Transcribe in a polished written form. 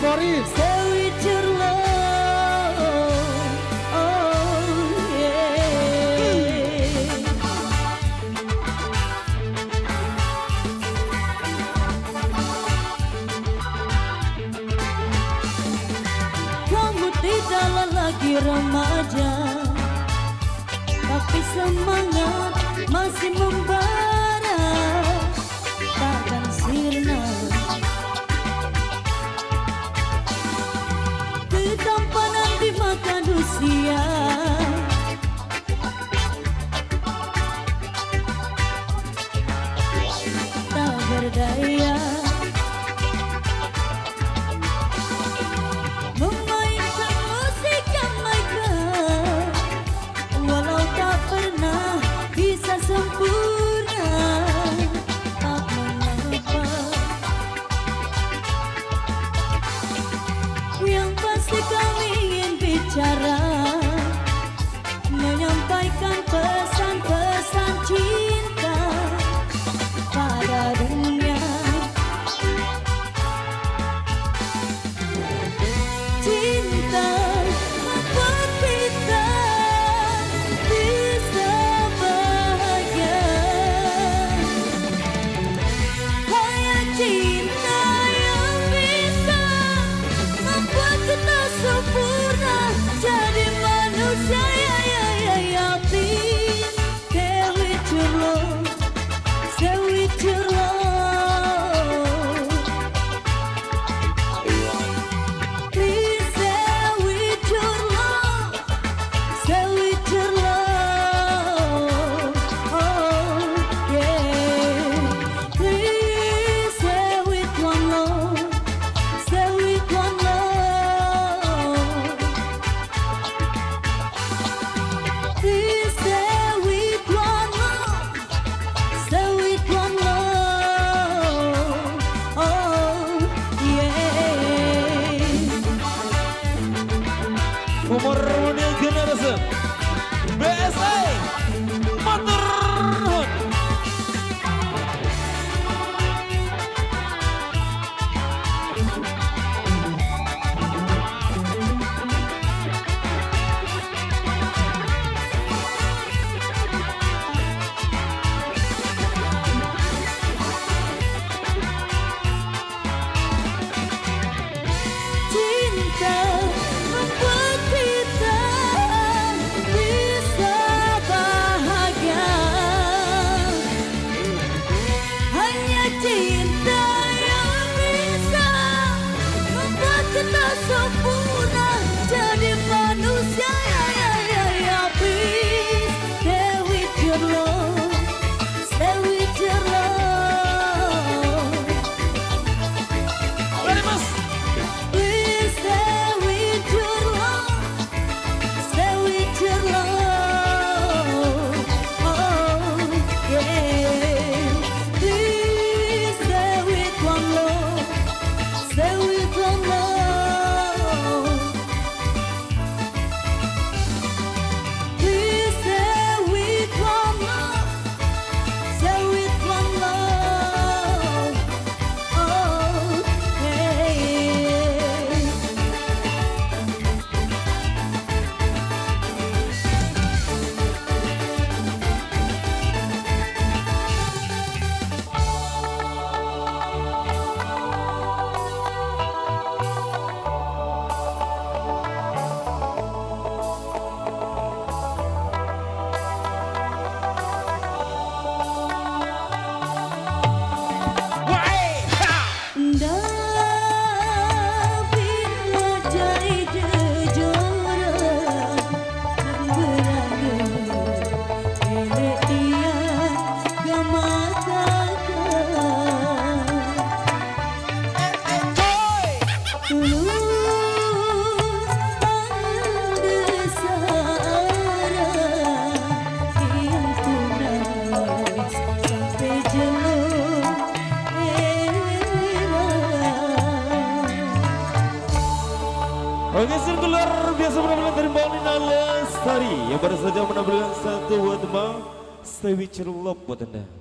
Boris. Sweet your love, oh yeah. Kamu tidaklah lagi remaja, tapi semangat masih membara, takkan sirna. Ketampanan dimakan usia, berdaya memainkan musik Jamaika, walau tak pernah bisa sempurna, tak mengapa. Yang pasti kami ingin bicara, menyampaikan pesan-pesan cinta pada dunia. Cinta membuat kita bisa bahagia. Hanya cinta yang bisa membuat kita sempurna jadi manusia. Please stay with your love, stay with your love. Please stay with your love, stay with your love. Oh yeah. Please stay with one love, stay with one love. Please stay with one love, stay with one love. Oh yeah. Umur muda generasi BSA Maturnuun. Cinta membuat kita bisa bahagia. Hanya cinta yang bisa membuat kita sempurna jadi manusia. Please stay with your love, stay with your love. Ready, Mas? Please stay with your love, stay with your love. Oh yeah. Please stay with one love, stay with one love. Please stay with one love, stay with one love. Oh yeah. Oke, luar biasa menampilkan dari Mbak Nina Lestari yang baru saja menampilkan satu buat Mbak Stay With Your Love buat Anda.